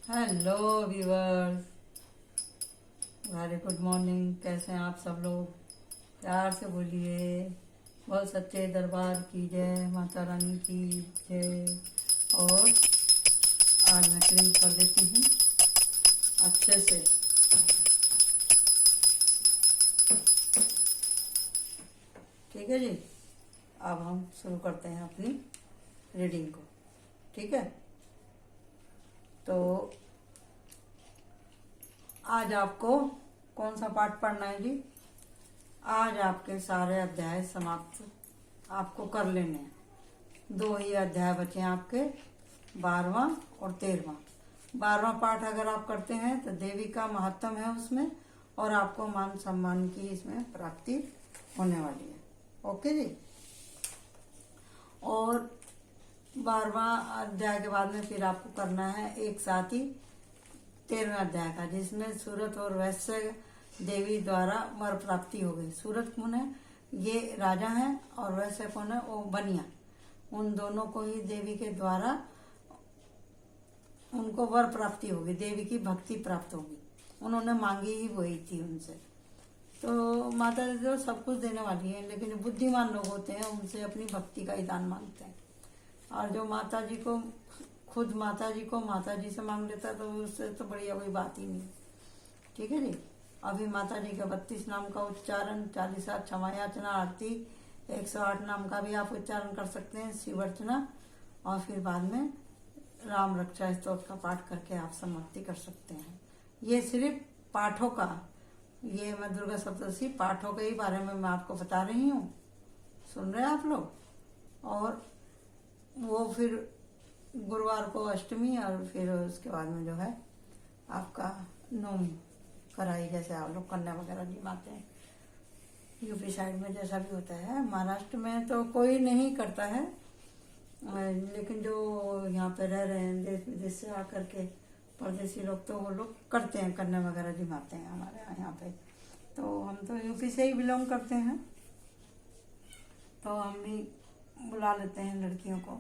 Hello viewers, very good morning. कैसे हैं आप सब लोग? प्यार से बोलिए। बहुत सच्चे दरबार की जय, माता रानी की जय। और आज मैं क्लीन कर देती हूँ अच्छे से। ठीक है जी। अब हम शुरू करते हैं अपनी रीडिंग को। ठीक है, तो आज आपको कौन सा पाठ पढ़ना है जी? आज आपके सारे अध्याय समाप्त आपको कर लेने हैं। 2 ही अध्याय बचे हैं आपके, 12वां और 13वां। 12वां पाठ अगर आप करते हैं तो देवी का महत्व है उसमें, और आपको मान सम्मान की इसमें प्राप्ति होने वाली है। ओके जी। और 12वां अध्याय के बाद में फिर आपको करना है एक साथ ही 13वें अध्याय का, जिसमें सूरत और वैश्य देवी द्वारा वर प्राप्ति हो गई। सूरत कौन है? ये राजा हैं, और वैश्य कौन है? वो बनिया। उन दोनों को ही देवी के द्वारा उनको वर प्राप्ति होगी, देवी की भक्ति प्राप्त होगी। उन्होंने मांगी ही वही थी उनसे। तो माता जी तो सब कुछ देने वाली है, लेकिन जो बुद्धिमान लोग होते हैं उनसे अपनी भक्ति का ही दान मांगते हैं। और जो माता जी को खुद माता जी से मांग लेता तो उससे तो बढ़िया कोई बात ही नहीं। ठीक है जी। अभी माता जी का 32 नाम का उच्चारण, 40 क्षमा याचना, आरती, 108 नाम का भी आप उच्चारण कर सकते हैं, शिव अर्चना, और फिर बाद में राम रक्षा स्तोत्र का पाठ करके आप समाप्ति कर सकते हैं। ये सिर्फ पाठों का, ये मैं दुर्गा सप्तशती पाठों के ही बारे में मैं आपको बता रही हूँ। सुन रहे हैं आप लोग? और वो फिर गुरुवार को अष्टमी, और फिर उसके बाद में जो है आपका नवमी कराई, जैसे आप लोग कन्या वगैरह जिमाते हैं। यूपी साइड में जैसा भी होता है। महाराष्ट्र में तो कोई नहीं करता है, लेकिन जो यहाँ पे रह रहे हैं देश विदेश से आकर के परदेसी लोग, तो वो लोग करते हैं, कन्या वगैरह जिमाते हैं हमारे यहाँ पे। तो हम तो यूपी से ही बिलोंग करते हैं, तो हम भी बुला लेते हैं लड़कियों को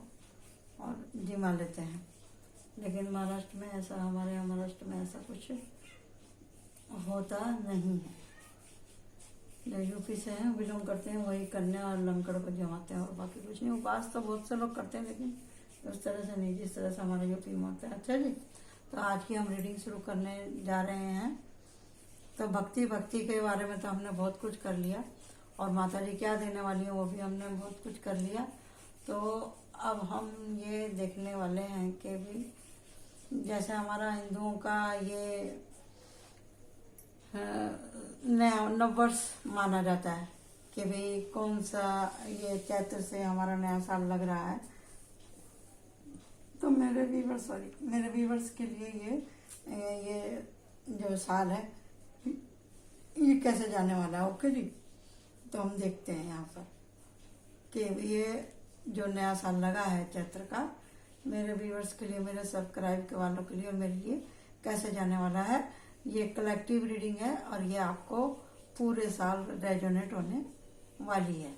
और जिमा लेते हैं। लेकिन महाराष्ट्र में ऐसा, हमारे यहाँ महाराष्ट्र में ऐसा कुछ होता नहीं है। जो यूपी से हैं बिलोंग करते हैं वही कन्या और लंकड़ को जमाते हैं, और बाकी कुछ नहीं। उपवास तो बहुत से लोग करते हैं, लेकिन उस तरह से नहीं जिस तरह से हमारे यूपी में होता है। अच्छा जी, तो आज की हम रीडिंग शुरू करने जा रहे हैं। तो भक्ति के बारे में तो हमने बहुत कुछ कर लिया, और माता जी क्या देने वाली है वो भी हमने बहुत कुछ कर लिया। तो अब हम ये देखने वाले हैं कि भी जैसे हमारा हिंदुओं का ये नया नववर्ष माना जाता है कि भाई कौन सा ये चैत्र से हमारा नया साल लग रहा है। तो मेरे व्यूवर्स के लिए ये जो साल है ये कैसे जाने वाला है। ओके जी। तो हम देखते हैं यहाँ पर कि ये जो नया साल लगा है चैत्र का, मेरे व्यूवर्स के लिए, मेरे सब्सक्राइब के वालों के लिए और मेरे लिए कैसे जाने वाला है। ये कलेक्टिव रीडिंग है, और ये आपको पूरे साल रेजोनेट होने वाली है।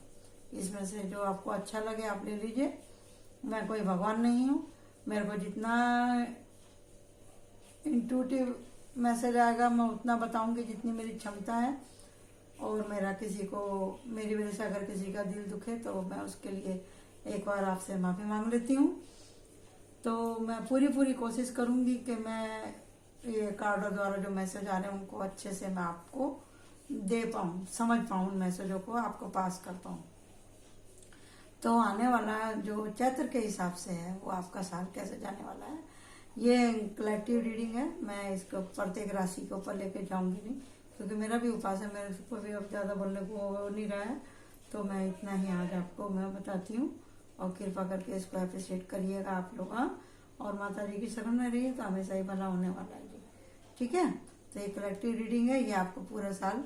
इसमें से जो आपको अच्छा लगे आप ले लीजिए। मैं कोई भगवान नहीं हूँ। मेरे को जितना इंट्यूटिव मैसेज आएगा मैं उतना बताऊंगी, जितनी मेरी क्षमता है। और मेरी वजह से अगर किसी का दिल दुखे तो मैं उसके लिए एक बार आपसे माफ़ी मांग लेती हूँ। तो मैं पूरी कोशिश करूँगी कि मैं ये कार्डों द्वारा जो मैसेज आ रहे हैं उनको अच्छे से मैं आपको दे पाऊँ, समझ पाऊँ, उन मैसेजों को आपको पास कर पाऊँ। तो आने वाला जो चैत्र के हिसाब से है वो आपका साल कैसे जाने वाला है, ये कलेक्टिव रीडिंग है। मैं इसको प्रत्येक राशि के ऊपर लेके जाऊंगी नहीं, क्योंकि मेरा भी उपास है, मेरे को भी अब ज़्यादा बोलने को हो नहीं रहा है। तो मैं इतना ही आज आपको मैं बताती हूँ, और कृपा करके इसको अप्रिशिएट करिएगा आप लोग। हाँ, और माता जी की शरण में रहिए तो हमेशा ही भला होने वाला है जी। ठीक है। तो ये कलेक्टिव रीडिंग है, ये आपको पूरा साल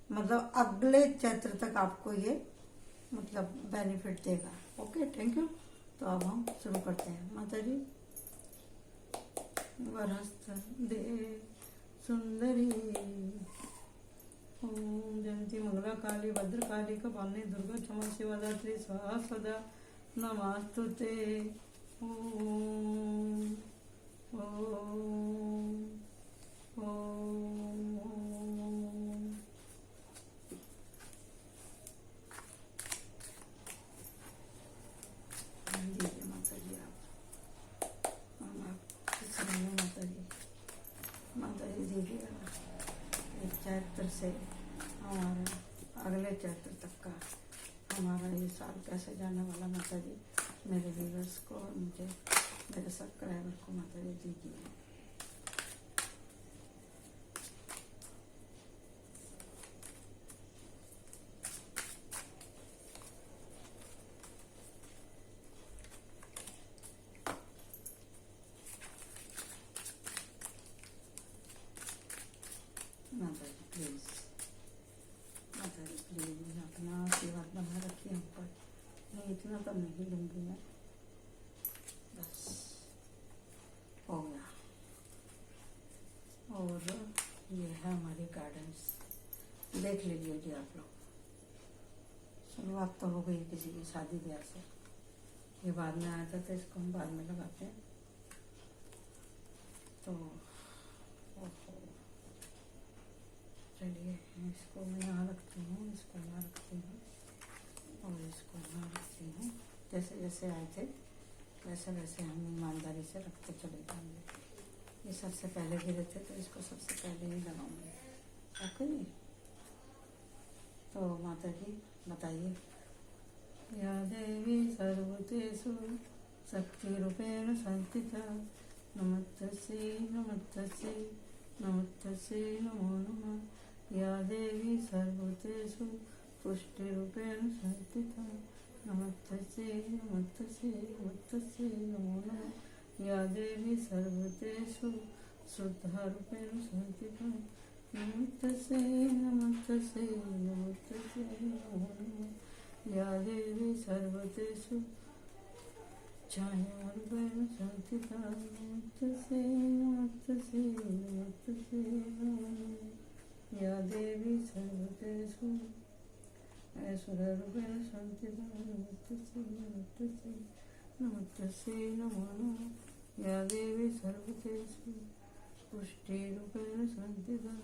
मतलब अगले चैत्र तक आपको ये मतलब बेनिफिट देगा। Okay, thank you. तो अब हम शुरू करते हैं। माता जी वरहस्त दे सुंदरी, ओम जयंती मंगला काली भद्रकाली कपालिनी दुर्गा क्षमा शिवदात्री स्वाहा सदा नमस्तुते। ओम ओम से हमारे अगले चैप्टर तक का हमारा ये साल कैसे जाने वाला माता जी मेरे व्यूअर्स को और मुझे मेरे सब्सक्राइबर को माता जी दीजिए। माता जी प्लीज, माता जी प्लीज अपना आशीर्वाद बना रखिए हम पर। नहीं इतना तो नहीं लूंगी मैं, बस हो गया। और ये है हमारी गार्डन्स, देख लीजिए जी आप लोग। शुरुआत तो हो गई किसी की शादी ब्याह से, ये बाद में आया था तो इसको हम बाद में लगाते हैं। तो चलिए इसको मैं यहाँ रखती हूँ, इसको यहाँ रखती हूँ और इसको यहाँ रखती हूँ। जैसे जैसे आए थे वैसे वैसे हम ईमानदारी से रखते चले जाएंगे। ये सबसे पहले गिरे थे तो इसको सबसे पहले ही लगाऊंगी। ओके, तो माता जी बताइए। या देवी सर्वतेषु शक्तिरूपेण संस्थिता नमस्तस्यै नमस्तस्यै नमस्तस्यै नमो नमः। या देवी सर्वतेषु पुष्टिरूपेण संस्थिता नमस्तस्यै नमस्तस्यै नमस्तस्यै नमो नमः। या देवी सर्वतेषु शुद्धरूपेण संस्थिता नमस्तस्यै नमस्तस्यै नमस्तस्यै नमो नमः। या देवी सर्वतेषु छायारूपेण संस्थिता नमस्तस्यै नमस्तस्यै नमस्तस्यै नमो नमः। या देवी सर्वतेषु ऐश्वर्यरूपेण संस्थिता नमस्तस्यै नमस्तस्यै नमस्तस्यै नमो नमः। या देवी सर्वतेषु पुष्टिरूपेण संस्थिता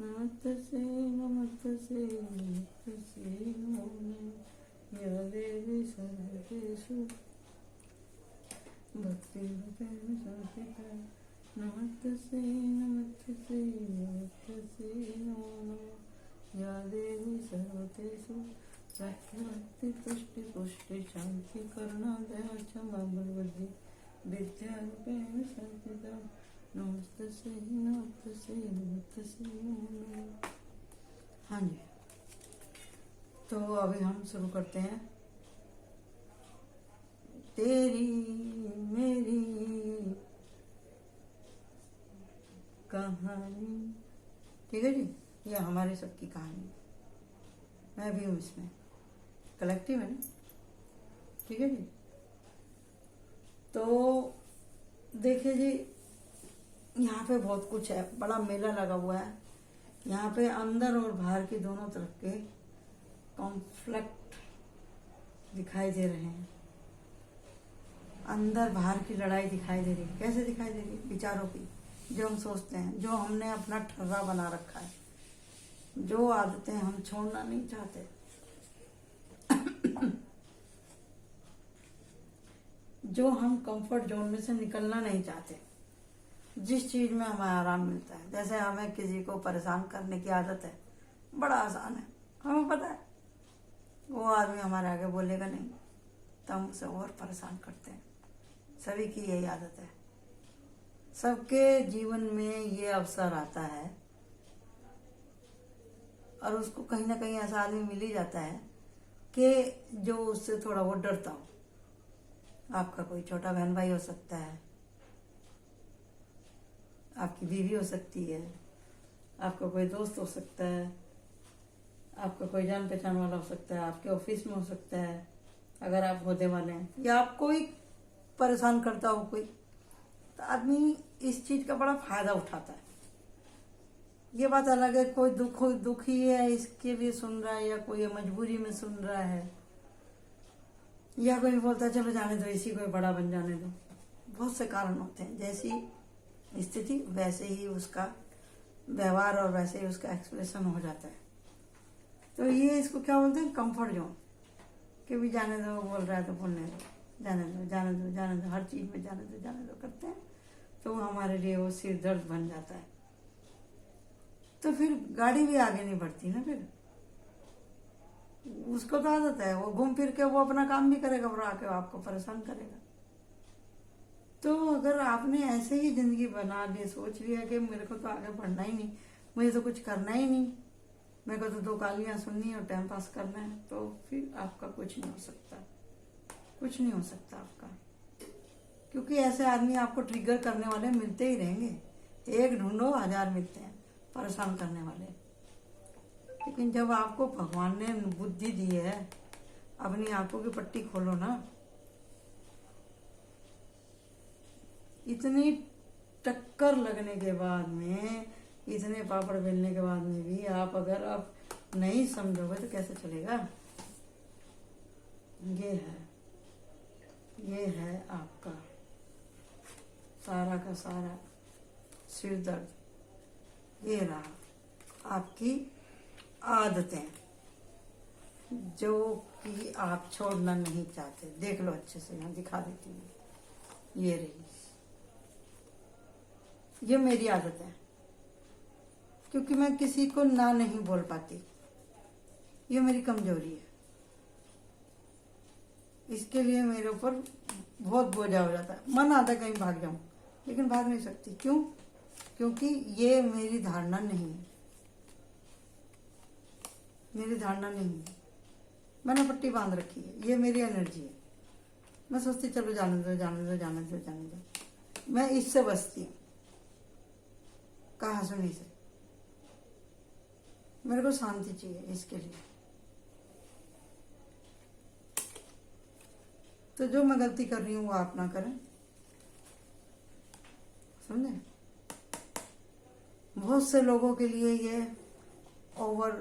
नमस्तस्यै नमस्तस्यै नमस्तस्यै नमो नमः। या देवी सर्वतेषु भक्तिरूपेण संस्थिता नमस्तस्यै नमस्तस्यै नमस्तस्यै नमो नमः। या देवी सर्वतेषु भक्ति तुष्टि पुष्टि शांति करुणा दया क्षमा बलबुद्धि विद्यारूपेण संस्थिता नमस्तस्यै नमस्तस्यै नमस्तस्यै नमो नमः। हाँ जी, तो अभी हम शुरू करते हैं। तेरी मेरी कहानी, ठीक है जी, ये हमारे सबकी कहानी, मैं भी हूँ इसमें, कलेक्टिव है ना, ठीक है जी। तो देखिए जी, यहाँ पे बहुत कुछ है, बड़ा मेला लगा हुआ है। यहाँ पे अंदर और बाहर की दोनों तरफ के कॉन्फ्लिक्ट दिखाई दे रहे हैं। अंदर बाहर की लड़ाई दिखाई दे रही है। कैसे दिखाई दे रही है? विचारों की, जो हम सोचते हैं, जो हमने अपना ठर्रा बना रखा है, जो आदतें हम छोड़ना नहीं चाहते, जो हम कंफर्ट जोन में से निकलना नहीं चाहते, जिस चीज में हमें आराम मिलता है। जैसे हमें किसी को परेशान करने की आदत है, बड़ा आसान है, हमें पता है वो आदमी हमारे आगे बोलेगा नहीं तो हम उसे और परेशान करते हैं। सभी की यही आदत है। सबके जीवन में ये अवसर आता है और उसको कहीं ना कहीं ऐसा आदमी मिल ही जाता है कि जो उससे थोड़ा वो डरता हो। आपका कोई छोटा बहन भाई हो सकता है, आपकी बीवी हो सकती है, आपका कोई दोस्त हो सकता है, आपका कोई जान पहचान वाला हो सकता है, आपके ऑफिस में हो सकता है अगर आप होने वाले हैं, या आपको ही परेशान करता हो कोई, तो आदमी इस चीज का बड़ा फायदा उठाता है। ये बात अलग है, कोई दुखी है इसके लिए सुन रहा है, या कोई मजबूरी में सुन रहा है, या कोई बोलता है चलो जाने दो, इसी को बड़ा बन जाने दो। बहुत से कारण होते हैं, जैसी स्थिति वैसे ही उसका व्यवहार और वैसे ही उसका एक्सप्रेशन हो जाता है। तो ये इसको क्या बोलते हैं? Comfort zone. कि भी जाने दो, बोल रहा है तो बोलने दो, जाने दो जाने दो जाने दो, हर चीज में जाने दो करते हैं, तो हमारे लिए वो सिर दर्द बन जाता है। तो फिर गाड़ी भी आगे नहीं बढ़ती ना। फिर उसको तो आदत है, वो घूम फिर के वो अपना काम भी करेगा और आके आपको परेशान करेगा। तो अगर आपने ऐसे ही जिंदगी बना ली, सोच लिया कि मेरे को तो आगे बढ़ना ही नहीं, मुझे तो कुछ करना ही नहीं, मेरे को तो दो गालियां सुननी और टाइम पास करना है, तो फिर आपका कुछ नहीं हो सकता, कुछ नहीं हो सकता आपका। क्योंकि ऐसे आदमी आपको ट्रिगर करने वाले मिलते ही रहेंगे, एक ढूंढो 1000 मिलते हैं परेशान करने वाले। लेकिन जब आपको भगवान ने बुद्धि दी है, अपनी आंखों की पट्टी खोलो ना। इतनी टक्कर लगने के बाद में, इतने पापड़ बेलने के बाद में भी आप अगर आप नहीं समझोगे तो कैसे चलेगा। ये है आपका सारा का सारा सिर दर्द, ये रहा आपकी आदतें जो कि आप छोड़ना नहीं चाहते। देख लो अच्छे से, यहाँ दिखा देती हूँ, ये रही, ये मेरी आदत है। क्योंकि मैं किसी को ना नहीं बोल पाती, ये मेरी कमजोरी है। इसके लिए मेरे ऊपर बहुत बोझा हो जाता है। मन आता है कहीं भाग जाऊं, लेकिन भाग नहीं सकती। क्यों? क्योंकि ये मेरी धारणा नहीं है, मेरी धारणा नहीं है। मैंने पट्टी बांध रखी है, ये मेरी एनर्जी है। मैं सोचती चलो जाने दो जाने दो जाने दो जाने दो, मैं इससे बचती हूँ, कहा सुनी से। मेरे को शांति चाहिए इसके लिए। तो जो मैं गलती कर रही हूँ वो आप ना करें, समझे। बहुत से लोगों के लिए ये ओवर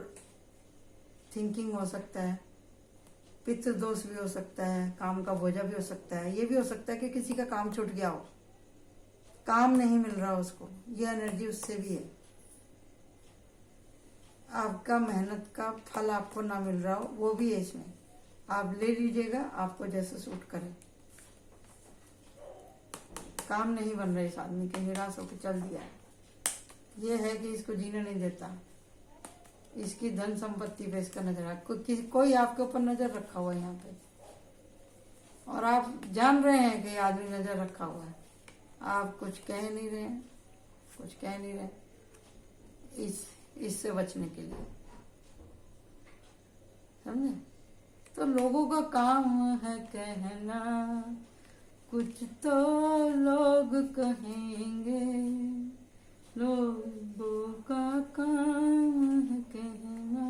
थिंकिंग हो सकता है, पितृ दोष भी हो सकता है, काम का बोझा भी हो सकता है। ये भी हो सकता है कि किसी का काम छूट गया हो, काम नहीं मिल रहा उसको, ये एनर्जी उससे भी है। आपका मेहनत का फल आपको ना मिल रहा हो, वो भी है इसमें। आप ले लीजिएगा, आपको जैसे सूट करे। काम नहीं बन रहा इस आदमी के, निराश होकर चल दिया है। ये है कि इसको जीने नहीं देता, इसकी धन संपत्ति पे इसका नजर है। कोई आपके ऊपर नजर रखा हुआ है यहाँ पे, और आप जान रहे हैं कि आदमी नजर रखा हुआ है। आप कुछ कह नहीं रहे हैं, कुछ कह नहीं रहे इससे बचने के लिए, समझे। तो लोगों का काम है कहना, कुछ तो लोग कहेंगे। लोगों का काम है कहना,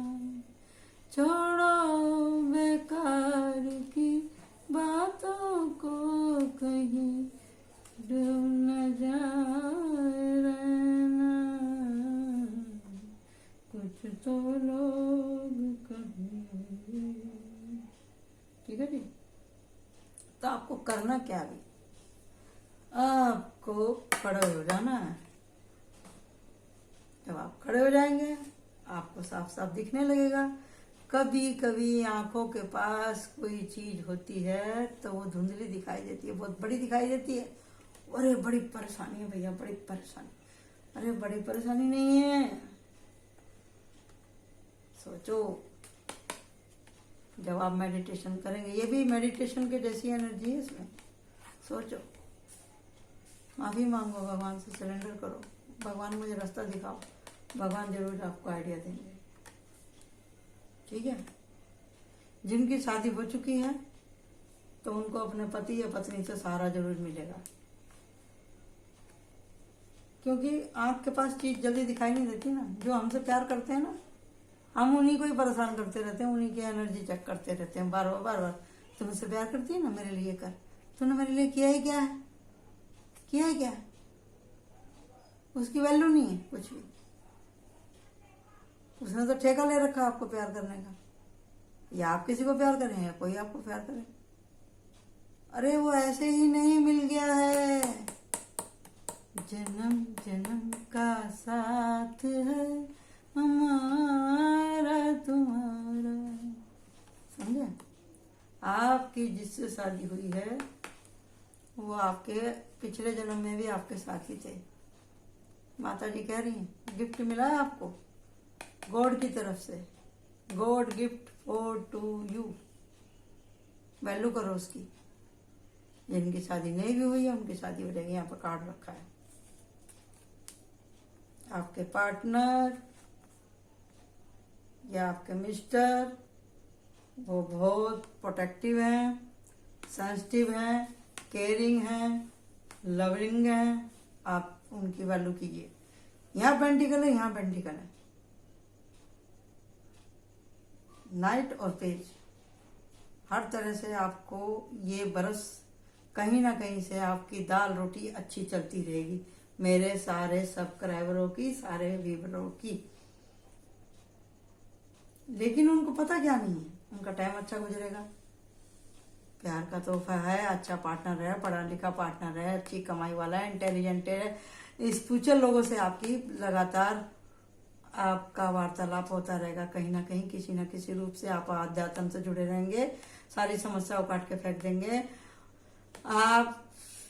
छोड़ो बेकार की बातों को, कहीं डूब न जाए रहना, कुछ तो लोग कहेंगे। ठीक है जी। तो आपको करना क्या भी, आपको खड़े हो जाना है। जब आप खड़े हो जाएंगे, आपको साफ साफ दिखने लगेगा। कभी कभी आंखों के पास कोई चीज होती है तो वो धुंधली दिखाई देती है, बहुत बड़ी दिखाई देती है। अरे बड़ी परेशानी है भैया, बड़ी परेशानी। अरे बड़ी परेशानी नहीं है, सोचो। जब आप मेडिटेशन करेंगे, ये भी मेडिटेशन के जैसी एनर्जी है इसमें। सोचो, माफी मांगो भगवान से, सरेंडर करो, भगवान मुझे रास्ता दिखाओ, भगवान जरूर आपको आइडिया देंगे। ठीक है। जिनकी शादी हो चुकी है तो उनको अपने पति या पत्नी से सहारा जरूर मिलेगा, क्योंकि आंख के पास चीज जल्दी दिखाई नहीं देती ना। जो हमसे प्यार करते हैं ना, हम उन्हीं को ही परेशान करते रहते हैं, उन्हीं की एनर्जी चेक करते रहते हैं बार बार। तुम मुझसे प्यार करती है ना, मेरे लिए कर। तूने मेरे लिए किया ही क्या है, किया है क्या? उसकी वैल्यू नहीं है कुछ भी। उसने तो ठेका ले रखा आपको प्यार करने का। या आप किसी को प्यार करें या कोई आपको प्यार करे। अरे वो ऐसे ही नहीं मिल गया है, जन्म जन्म का साथ है हमारा तुम्हारा। समझे। आपकी जिससे शादी हुई है वो आपके पिछले जन्म में भी आपके साथ ही थे। माता जी कह रही हैं गिफ्ट मिला है आपको गॉड की तरफ से, God gift for to you, value करो उसकी। जिनकी शादी नहीं भी हुई है उनकी शादी हो जाएगी। यहाँ पर कार्ड रखा है। आपके पार्टनर या आपके मिस्टर वो बहुत प्रोटेक्टिव हैं, सेंसिटिव हैं, केयरिंग हैं, लविंग हैं। आप उनकी वैल्यू कीजिए। यहाँ पेंटिकल है, यहाँ पेंटिकल है, नाइट और पेज। हर तरह से आपको ये बरस कहीं ना कहीं से आपकी दाल रोटी अच्छी चलती रहेगी। मेरे सारे सब्सक्राइबरों की, सारे व्यूअरों की। लेकिन उनको पता क्या नहीं है, उनका टाइम अच्छा गुजरेगा। प्यार का तोहफा है, अच्छा पार्टनर है, पढ़ा लिखा पार्टनर है, अच्छी कमाई वाला है, इंटेलिजेंट है। स्पिरिचुअल लोगों से आपकी लगातार आपका वार्तालाप होता रहेगा। कहीं ना कहीं किसी न किसी रूप से आप आध्यात्म से जुड़े रहेंगे। सारी समस्याओं काट के फेंक देंगे। आप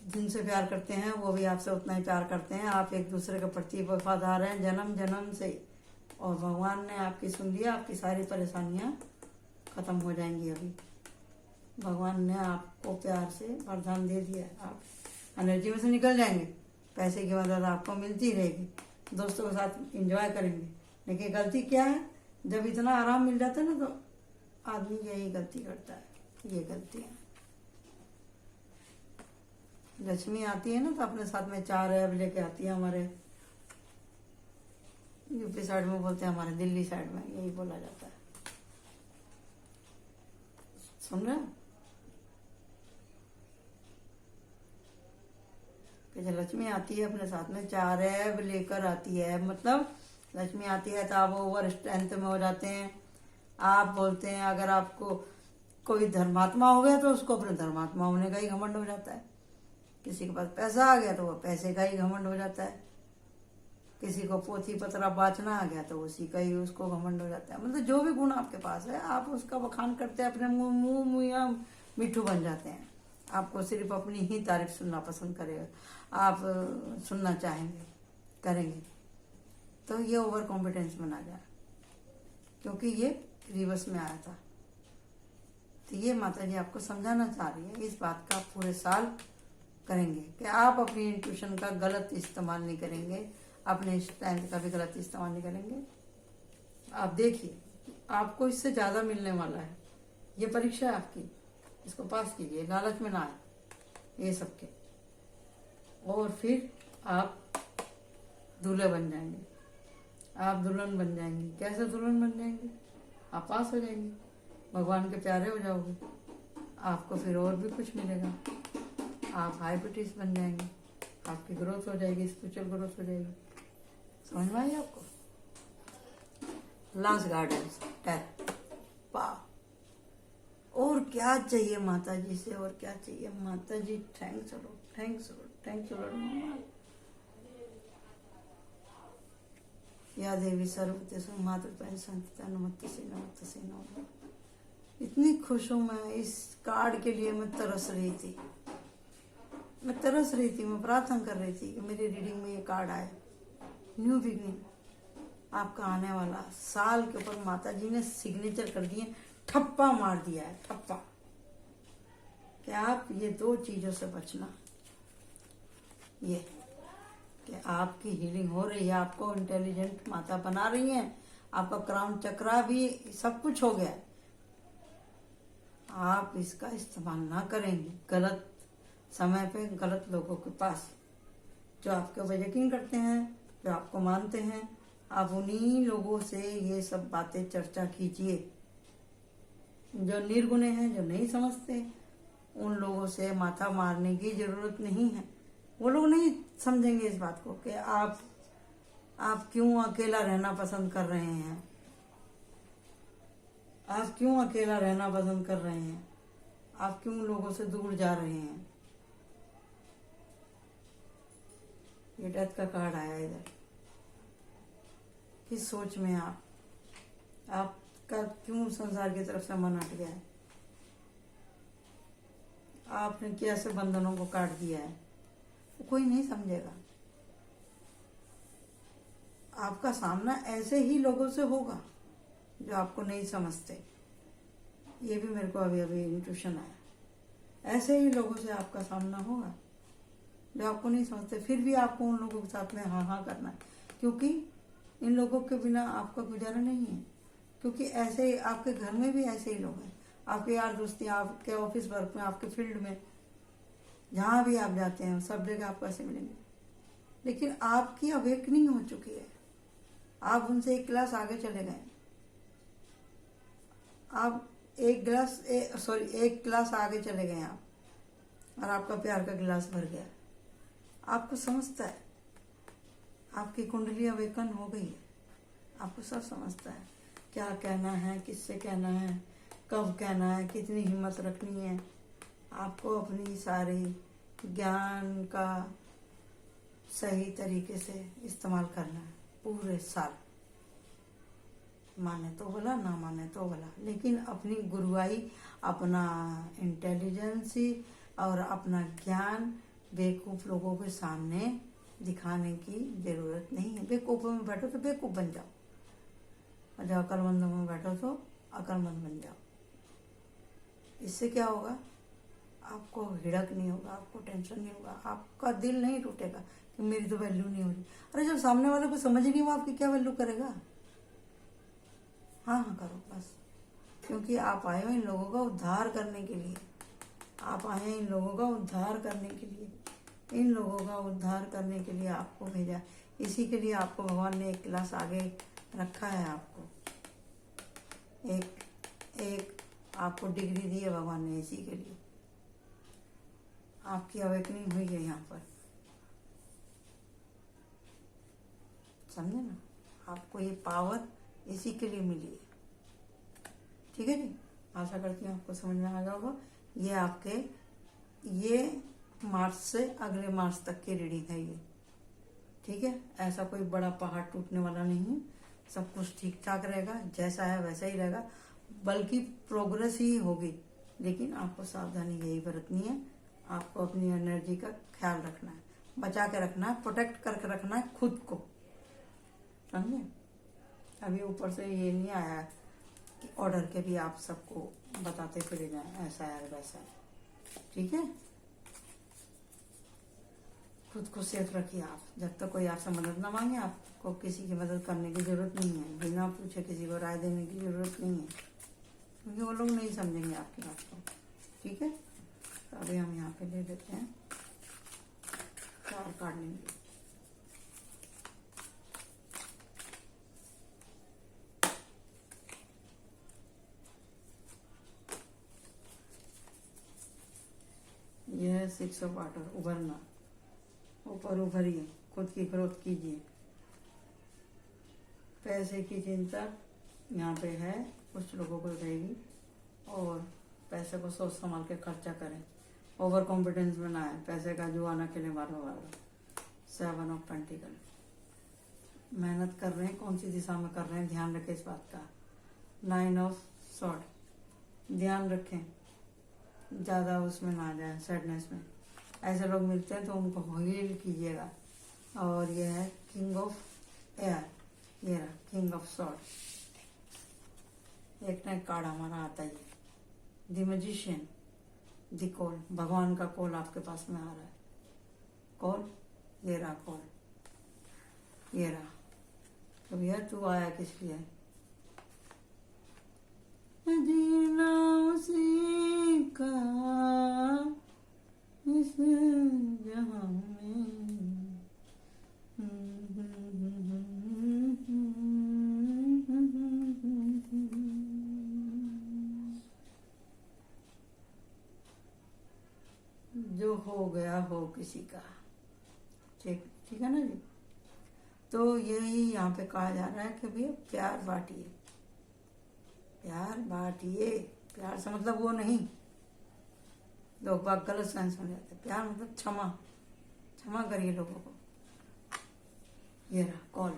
जिनसे प्यार करते हैं वो भी आपसे उतना ही प्यार करते हैं। आप एक दूसरे के प्रति वफादार हैं जन्म जन्म से। और भगवान ने आपकी सुन लिया। आपकी सारी परेशानियां खत्म हो जाएंगी। अभी भगवान ने आपको प्यार से वरदान दे दिया। आप एनर्जी में से निकल जाएंगे। पैसे की मदद आपको मिलती रहेगी। दोस्तों के साथ एंजॉय करेंगे। लेकिन गलती क्या है, जब इतना आराम मिल जाता है ना तो आदमी यही गलती करता है। ये गलती है। लक्ष्मी आती है ना तो अपने साथ में 4 ऐब लेके आती है। हमारे यूपी साइड में बोलते हैं, हमारे दिल्ली साइड में यही बोला जाता है। सुन रहे हो कि जब लक्ष्मी आती है अपने साथ में 4 ऐब लेकर आती है। मतलब लक्ष्मी आती है तो आप ओवर स्ट्रेंथ में हो जाते हैं। आप बोलते हैं, अगर आपको कोई धर्मात्मा हो गया तो उसको अपने धर्मात्मा होने का ही घमंड हो जाता है। किसी के पास पैसा आ गया तो वो पैसे का ही घमंड हो जाता है। किसी को पोथी पतरा बाँचना आ गया तो उसी का ही उसको घमंड हो जाता है। मतलब जो भी गुण आपके पास है आप उसका बखान करते हैं, अपने मुंह या मिट्ठू बन जाते हैं। आपको सिर्फ अपनी ही तारीफ सुनना पसंद करेगा, आप सुनना चाहेंगे, करेंगे। तो ये ओवर कॉन्फिडेंस में ना जाए, क्योंकि ये रिवर्स में आया था। तो ये माता जी आपको समझाना चाह रही है। इस बात का पूरे साल करेंगे कि आप अपनी इंट्यूशन का गलत इस्तेमाल नहीं करेंगे, अपने स्ट्रेंथ का भी गलत इस्तेमाल नहीं करेंगे। आप देखिए आपको इससे ज़्यादा मिलने वाला है। ये परीक्षा है आपकी, इसको पास कीजिए, लालच में ना आए ये सबके। और फिर आप दूल्हे बन जाएंगे, आप दुल्हन बन जाएंगी। कैसे दुल्हन बन जाएंगी? आप पास हो जाएंगी, भगवान के प्यारे हो जाओगे। आपको फिर और भी कुछ मिलेगा। आप हाइपीटिस बन जाएंगे, आपकी ग्रोथ हो जाएगी, स्पिरिचुअल ग्रोथ हो जाएगी। समझ में आई आपको? लास्ट गार्डन टैप पा। और क्या चाहिए माता जी से, और क्या चाहिए माता जी? Thanks a lot, thanks a lot, thanks a lot मम्मा। या देवी सर्वतेषु मातृत्वेन संस्थिता नमस्तस्यै नमस्तस्यै नमः। इतनी खुश हूँ मैं। इस कार्ड के लिए मैं तरस रही थी, मैं प्रार्थना कर रही थी कि मेरी रीडिंग में ये कार्ड आए। न्यू बिगनिंग आपका आने वाला साल के ऊपर माता जी ने सिग्नेचर कर दिए, ठप्पा मार दिया है, ठप्पा। कि आप ये 2 चीजों से बचना। ये कि आपकी हीलिंग हो रही है, आपको इंटेलिजेंट माता बना रही है, आपका क्राउन चक्रा भी सब कुछ हो गया। आप इसका इस्तेमाल ना करेंगे गलत समय पे, गलत लोगों के पास, जो आपके ऊपर यकीन करते हैं, जो आपको मानते हैं। आप उन्हीं लोगों से ये सब बातें चर्चा कीजिए। जो निर्गुणे हैं, जो नहीं समझते, उन लोगों से माथा मारने की जरूरत नहीं है। वो लोग नहीं समझेंगे इस बात को कि आप क्यों अकेला रहना पसंद कर रहे हैं। आप क्यों अकेला रहना पसंद कर रहे हैं, आप क्यों लोगों से दूर जा रहे हैं। ये डेथ का कार्ड आया इधर। किस सोच में आपका क्यों संसार की तरफ से मन हट गया है, आपने कैसे बंधनों को काट दिया है, कोई नहीं समझेगा। आपका सामना ऐसे ही लोगों से होगा जो आपको नहीं समझते। ये भी मेरे को अभी अभी इंट्यूशन आया। ऐसे ही लोगों से आपका सामना होगा जो आपको नहीं समझते, फिर भी आपको उन लोगों के साथ में हाँ हाँ करना है, क्योंकि इन लोगों के बिना आपका गुजारा नहीं है। क्योंकि ऐसे ही आपके घर में भी ऐसे ही लोग हैं, आपके यार दोस्ती, आपके ऑफिस वर्क में, आपके फील्ड में, जहाँ भी आप जाते हैं सब जगह आपको ऐसे मिलेंगे। लेकिन आपकी अवेकनिंग हो चुकी है, आप उनसे एक क्लास आगे चले गए। आप एक क्लास आगे चले गए आप, और आपका प्यार का गिलास भर गया। आपको समझता है, आपकी कुंडली अवेकन हो गई है, आपको सब समझता है क्या कहना है, किससे कहना है, कब कहना है, कितनी हिम्मत रखनी है। आपको अपनी सारी ज्ञान का सही तरीके से इस्तेमाल करना है पूरे साल। माने तो बोला, ना माने तो बोला, लेकिन अपनी गुरुआई, अपना इंटेलिजेंसी और अपना ज्ञान बेवकूफ़ लोगों के सामने दिखाने की ज़रूरत नहीं है। बेवकूफ़ों में बैठो तो बेवकूफ़ बन जाओ, और जब अक्लमंदों में बैठो तो अक्लमंद बन जाओ। इससे क्या होगा, आपको हिड़क नहीं होगा, आपको टेंशन नहीं होगा, आपका दिल नहीं टूटेगा कि मेरी तो वैल्यू नहीं हो रही। अरे जब सामने वाले को समझ ही नहीं हुआ आपकी क्या वैल्यू करेगा। हाँ हाँ करो बस, क्योंकि आप आए हो इन लोगों का उद्धार करने के लिए। आप आए हैं इन लोगों का उद्धार करने के लिए, इन लोगों का उद्धार करने के लिए आपको भेजा। इसी के लिए आपको भगवान ने एक क्लास आगे रखा है। आपको एक आपको डिग्री दी है भगवान ने इसी के लिए। आपकी अवेकनिंग हुई है यहाँ पर, समझे ना। आपको ये पावर इसी के लिए मिली है, ठीक है जी। आशा करती हूँ आपको समझ में आ गया होगा। ये आपके ये मार्च से अगले मार्च तक की रीडिंग है ये, ठीक है। ऐसा कोई बड़ा पहाड़ टूटने वाला नहीं है, सब कुछ ठीक ठाक रहेगा, जैसा है वैसा ही रहेगा, बल्कि प्रोग्रेस ही होगी। लेकिन आपको सावधानी यही बरतनी है, आपको अपनी एनर्जी का ख्याल रखना है, बचा के रखना है, प्रोटेक्ट करके रखना है खुद को, समझे। अभी ऊपर से ये नहीं आया कि ऑर्डर के भी आप सबको बताते फिर जाए ऐसा है वैसा है, ठीक है। खुद को सेफ रखिए आप। जब तक कोई आपसे मदद ना मांगे, आपको किसी की मदद करने की ज़रूरत नहीं है। बिना पूछे किसी को राय देने की ज़रूरत नहीं है, क्योंकि वो लोग नहीं समझेंगे आपकी बात को, ठीक है। तो अभी हम यहाँ पे ले लेते हैं, 4 कार्ड लेंगे। यह है 6 ऑफ वाटर, उभरना, ऊपर उभरिए, खुद की ग्रोथ कीजिए। पैसे की चिंता यहाँ पे है, कुछ लोगों को रहेगी, और पैसे को सोच संभाल के खर्चा करें। ओवर कॉन्फिडेंस में ना आए, पैसे का जुआ ना खेलें बार बार। 7 ऑफ पेंटिकल, मेहनत कर रहे हैं, कौन सी दिशा में कर रहे हैं, ध्यान रखें इस बात का। 9 ऑफ सॉर्ड, ध्यान रखें, ज़्यादा उसमें ना जाए, सैडनेस में। ऐसे लोग मिलते हैं तो उनको हील कीजिएगा। और यह है किंग ऑफ एयर, ये रहा किंग ऑफ सॉर्ड। एक ना एक कार्ड हमारा आता ही है, द मैजिशियन, द कॉल, भगवान का कॉल आपके पास में आ रहा है। कॉल, ये रहा कॉल, ये रहा। तो भैया तू आया किस लिए? जीना उसी का इस जहां में, जो हो गया हो किसी का, ठीक ठीक है ना जी। तो यही यहाँ पे कहा जा रहा है कि भैया प्यार बांटिए, प्यार बांटिए। प्यार से मतलब वो नहीं, लोग बात गलत सेंस में जाते। प्यार मतलब क्षमा, क्षमा करिए लोगों को। ये रहा कॉल,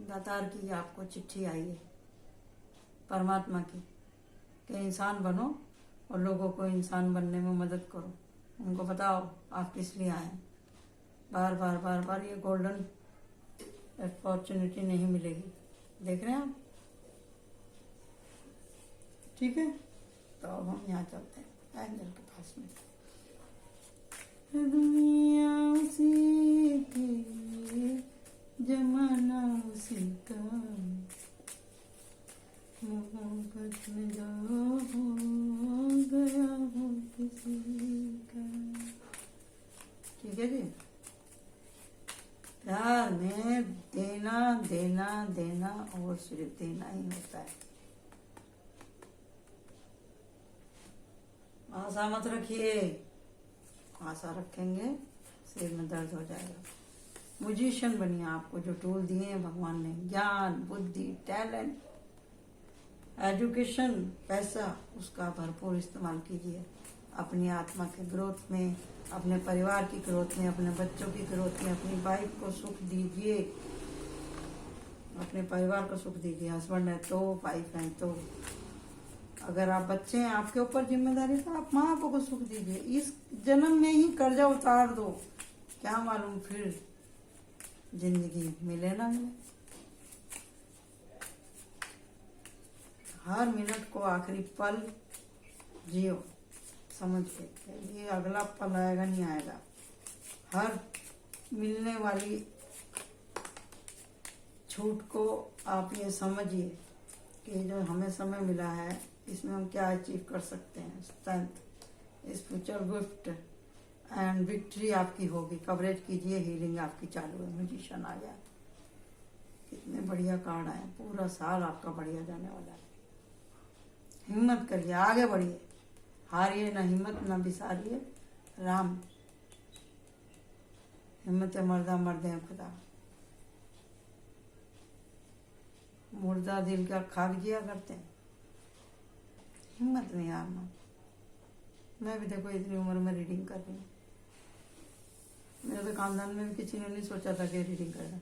दातार की आपको चिट्ठी आई है परमात्मा की कि इंसान बनो और लोगों को इंसान बनने में मदद करो। उनको बताओ आप किस लिए आए। बार बार बार बार ये गोल्डन अपॉर्चुनिटी नहीं मिलेगी। देख रहे हैं आप? ठीक है, तो अब हम यहाँ चलते हैं एंजल के पास में। दुनिया उसी की, जमाना उसी का, मोहब्बत में जो हो गया हो किसी का। ठीक है जी। प्यार में देना देना देना और सिर्फ देना ही होता है। आशा मत रखिए, आशा रखेंगे सिर में दर्द हो जाएगा। म्यूजिशियन बनिए। आपको जो टूल दिए हैं भगवान ने, ज्ञान, बुद्धि, टैलेंट, एजुकेशन, पैसा, उसका भरपूर इस्तेमाल कीजिए अपनी आत्मा के ग्रोथ में, अपने परिवार की ग्रोथ में, अपने बच्चों की ग्रोथ में। अपनी वाइफ को सुख दीजिए, अपने परिवार को सुख दीजिए। हस्बैंड है तो, वाइफ है तो, अगर आप बच्चे हैं, आपके ऊपर जिम्मेदारी, तो आप माँ बाप को सुख दीजिए। इस जन्म में ही कर्जा उतार दो, क्या मालूम फिर जिंदगी मिले ना मिले। हर मिनट को आखिरी पल जियो, समझ के ये अगला पल आएगा नहीं आएगा। हर मिलने वाली छूट को आप ये समझिए कि जो हमें समय मिला है, इसमें हम क्या अचीव कर सकते हैं। स्ट्रेंथ इस फ्यूचर गिफ्ट एंड विक्ट्री आपकी होगी। कवरेज कीजिए, हीलिंग आपकी चालू है। म्यूजिशियन आ गया, कितने बढ़िया कार्ड आए। पूरा साल आपका बढ़िया जाने वाला है। हिम्मत करिए, आगे बढ़िए, हारिए ना, हिम्मत ना बिसारिए। राम हिम्मत मर्दा मर्दे खुदा, मुर्दा दिल का खाक जिया करते हैं। हिम्मत नहीं हारना। मैं भी देखो इतनी उम्र में रीडिंग कर रही हूँ। मेरे तो खानदान में भी किसी ने नहीं सोचा था कि रीडिंग करना।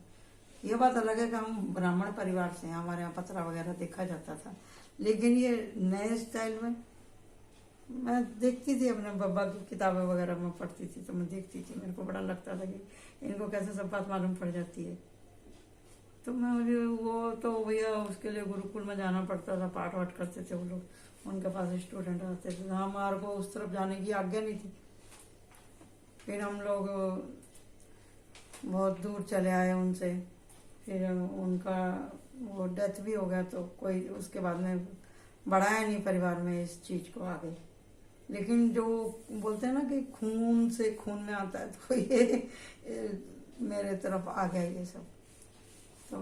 ये बात अलग है कि हम ब्राह्मण परिवार से हैं, हमारे यहाँ पतरा वगैरह देखा जाता था, लेकिन ये नए स्टाइल में मैं देखती थी। अपने बाबा की किताबें वगैरह में पढ़ती थी तो मैं देखती थी, मेरे को बड़ा लगता था कि इनको कैसे सब बात मालूम पड़ जाती है। तो मैं मुझे वो तो भैया उसके लिए गुरुकुल में जाना पड़ता था, पाठ वाठ करते थे वो लोग, उनके पास स्टूडेंट आते थे। हमारे को उस तरफ जाने की आज्ञा नहीं थी। फिर हम लोग बहुत दूर चले आए उनसे, फिर उनका वो डेथ भी हो गया, तो कोई उसके बाद में बढ़ाया नहीं परिवार में इस चीज को आगे। लेकिन जो बोलते हैं ना कि खून से खून में आता है, तो ये मेरे तरफ आ गया ये सब। तो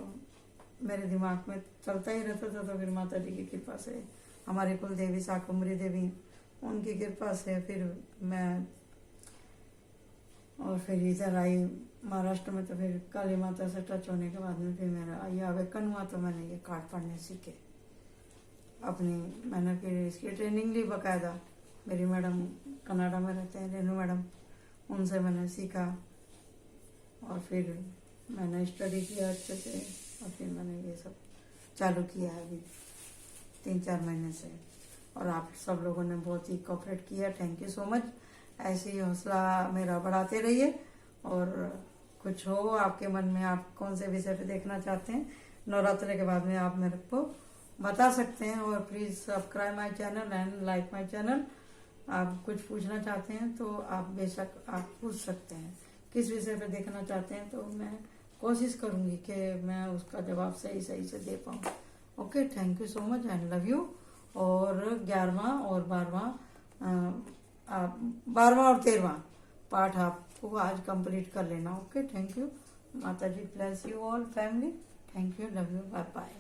मेरे दिमाग में चलता ही रहता था। तो फिर माता जी की कृपा से, हमारी कुल देवी शाकुंभरी देवी, उनकी कृपा से फिर मैं, और फिर इधर आई महाराष्ट्र में। तो फिर काली माता से टच होने के बाद में फिर मेरा ये आवेकन हुआ, तो मैंने ये कार्ड पढ़ने सीखे अपनी। मैंने फिर इसकी ट्रेनिंग ली बाकायदा। मेरी मैडम कनाडा में रहते हैं, रेनू मैडम, उनसे मैंने सीखा और फिर मैंने स्टडी किया अच्छे से, और फिर मैंने ये सब चालू किया है अभी 3-4 महीने से। और आप सब लोगों ने बहुत ही कोऑपरेट किया, थैंक यू सो मच। ऐसे ही हौसला मेरा बढ़ाते रहिए। और कुछ हो आपके मन में, आप कौन से विषय पे देखना चाहते हैं, नवरात्रि के बाद में आप मेरे को बता सकते हैं। और please subscribe my channel and like my channel. आप कुछ पूछना चाहते हैं तो आप बेशक आप पूछ सकते हैं, किस विषय पे देखना चाहते हैं, तो मैं कोशिश करूंगी कि मैं उसका जवाब सही से दे पाऊँ। Okay, thank you so much and love you. और 11वां और 12वां और 13वां पाठ आपको आज कंप्लीट कर लेना। Okay, thank you. माता जी bless you all family. Thank you, love you, bye bye.